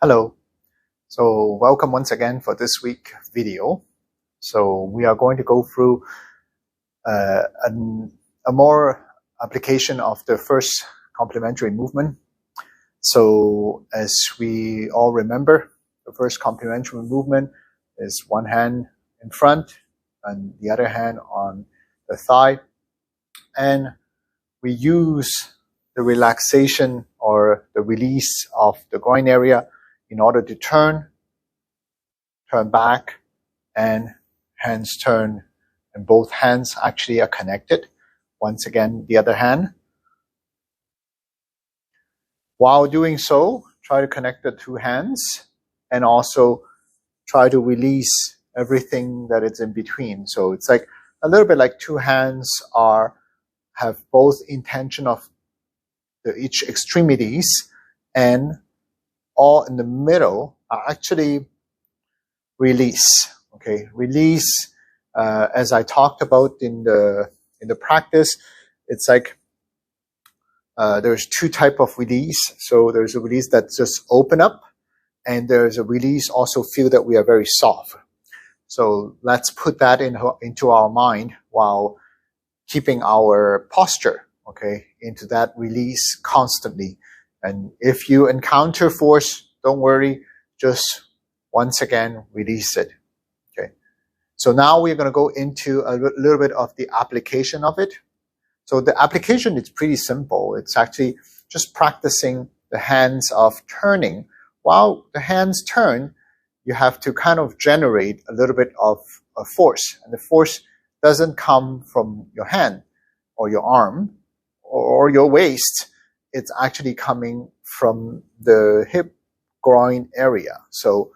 Hello. So welcome once again for this week video. So we are going to go through a more application of the first complementary movement. So as we all remember, the first complementary movement is one hand in front and the other hand on the thigh. And we use the relaxation or the release of the groin area in order to turn back, and hands turn, and both hands actually are connected. Once again, the other hand. While doing so, try to connect the two hands and also try to release everything that is in between. So it's like a little bit like two hands have both intention of each extremities, and all in the middle are actually release. Okay, release. As I talked about in the practice, it's like there's two type of release. So there's a release that just open up, and there's a release also feel that we are very soft. So let's put that into our mind while keeping our posture, okay, into that release constantly. And if you encounter force, don't worry, just once again, release it. Okay. So now we're going to go into a little bit of the application of it. So the application is pretty simple. It's actually just practicing the hands of turning. While the hands turn, you have to kind of generate a little bit of a force. And the force doesn't come from your hand or your arm or your waist. It's actually coming from the hip groin area. So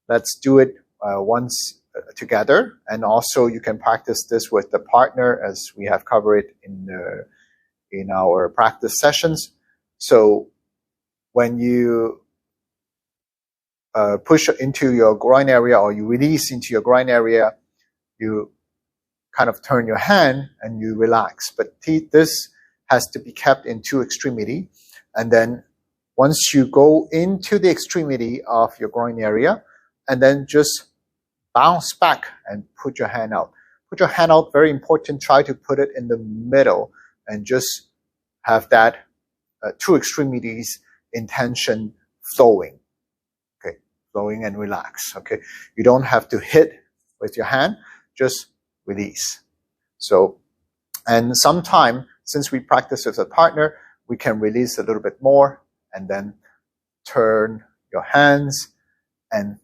let's do it once together. And also you can practice this with the partner, as we have covered in our practice sessions. So when you push into your groin area or you release into your groin area, you kind of turn your hand and you relax. But this has to be kept in two extremity. And then once you go into the extremity of your groin area, and then just bounce back and put your hand out. Put your hand out, very important. Try to put it in the middle and just have that two extremities intention flowing. Okay, flowing and relax. Okay, you don't have to hit with your hand, just release. So, and sometime, since we practice with a partner, we can release a little bit more and then turn your hands and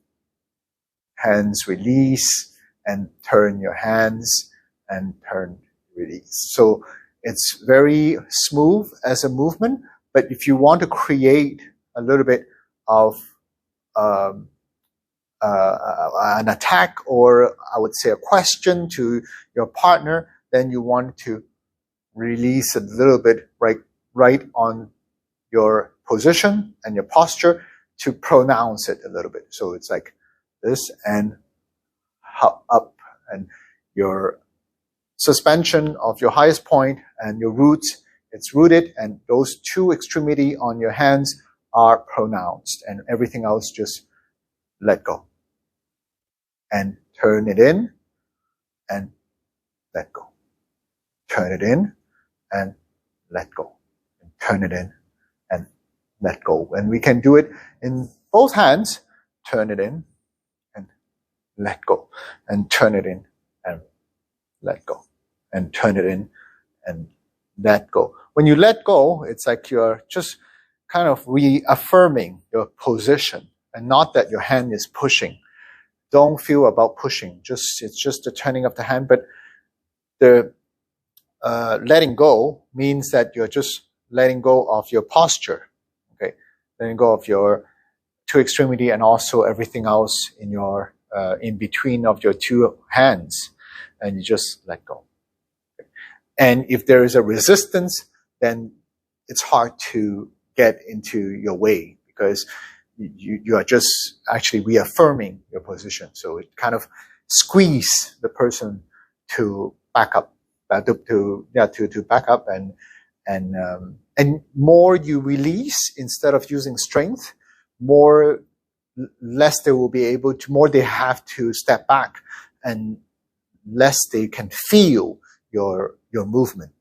hands release, and turn your hands and turn release. So it's very smooth as a movement, but if you want to create a little bit of an attack, or I would say a question to your partner, then you want to release a little bit right on your position and your posture to pronounce it a little bit. So it's like this and up, and your suspension of your highest point and your roots, it's rooted, and those two extremity on your hands are pronounced, and everything else just let go. And turn it in and let go. Turn it in and let go. And turn it in and let go. And we can do it in both hands. Turn it in and let go. And turn it in and let go. And turn it in and let go. When you let go, it's like you're just kind of reaffirming your position, and not that your hand is pushing. Don't feel about pushing. It's just the turning of the hand. But the letting go means that you're just letting go of your posture. Okay, letting go of your two extremity and also everything else in your in between of your two hands, and you just let go. Okay. And if there is a resistance, then it's hard to get into your way, because you are just actually reaffirming your position. So it kind of squeeze the person to back up, to back up, and more you release instead of using strength, more less they will be able to, more they have to step back, and less they can feel your movement.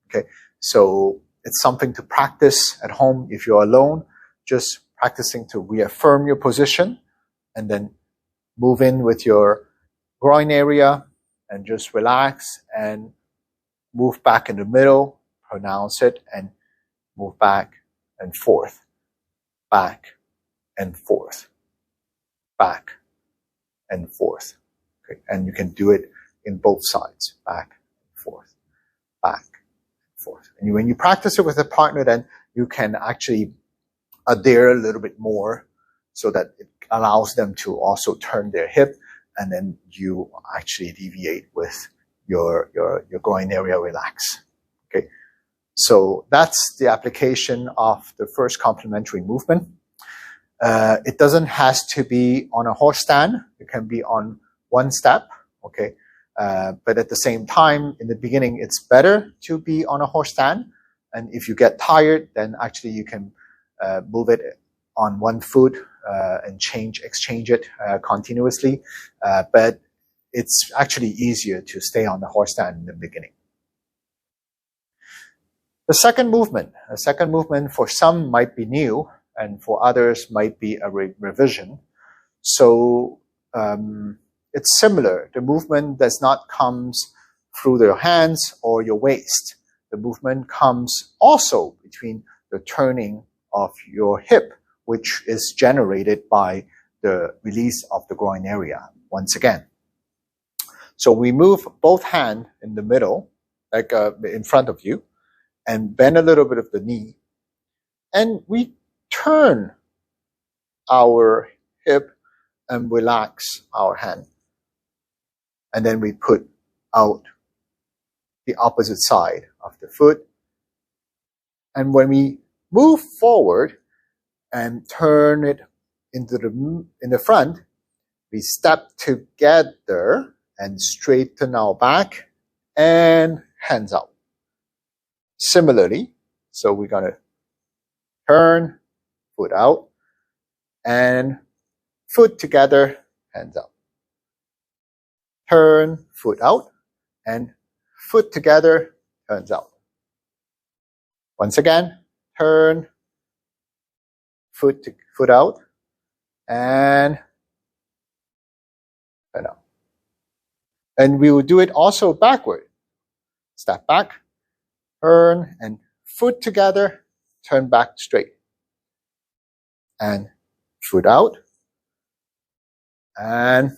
Okay, so it's something to practice at home if you're alone, just practicing to reaffirm your position and then move in with your groin area and just relax and move back in the middle, pronounce it, and move back and forth, back and forth, back and forth. Okay. And you can do it in both sides, back and forth, back and forth. And when you practice it with a partner, then you can actually adhere a little bit more so that it allows them to also turn their hip, and then you actually deviate with your groin area relax. Okay, so that's the application of the first complementary movement. It doesn't has to be on a horse stand. It can be on one step. Okay, but at the same time, in the beginning, it's better to be on a horse stand. And if you get tired, then actually you can move it on one foot and exchange it continuously. But it's actually easier to stay on the horse stand in the beginning. The second movement for some might be new, and for others might be a revision. So it's similar. The movement does not come through your hands or your waist. The movement comes also between the turning of your hip, which is generated by the release of the groin area once again. So we move both hands in the middle, like in front of you, and bend a little bit of the knee. And we turn our hip and relax our hand. And then we put out the opposite side of the foot. And when we move forward and turn it in the front, we step together and straighten our back and hands out. Similarly, so we're going to turn, foot out, and foot together, hands out. Turn, foot out, and foot together, hands out. Once again, turn, foot out, and turn out. And we will do it also backward. Step back, turn, and foot together, turn back straight. And foot out, and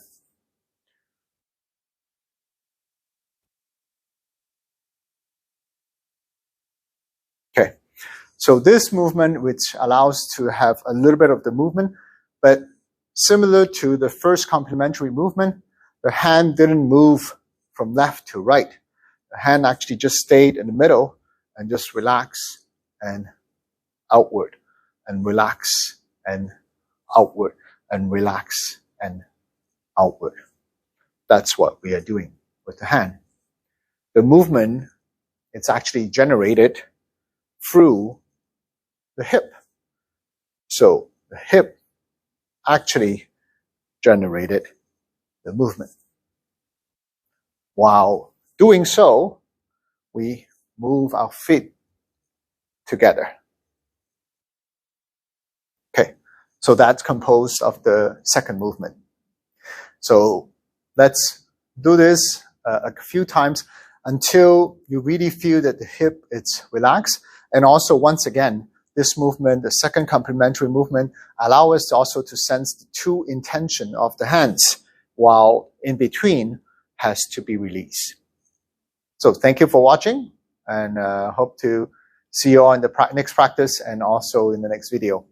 okay. So this movement, which allows to have a little bit of the movement, but similar to the first complementary movement, the hand didn't move from left to right. The hand actually just stayed in the middle and just relax and outward and relax and outward and relax and outward. That's what we are doing with the hand. The movement, it's actually generated through the hip. So the hip actually generated the movement. While doing so, we move our feet together. Okay, so that's composed of the second movement. So let's do this a few times until you really feel that the hip is relaxed. And also, once again, this movement, the second complementary movement, allow us also to sense the true intention of the hands, while in between has to be released. So thank you for watching, and hope to see you all in the next practice and also in the next video.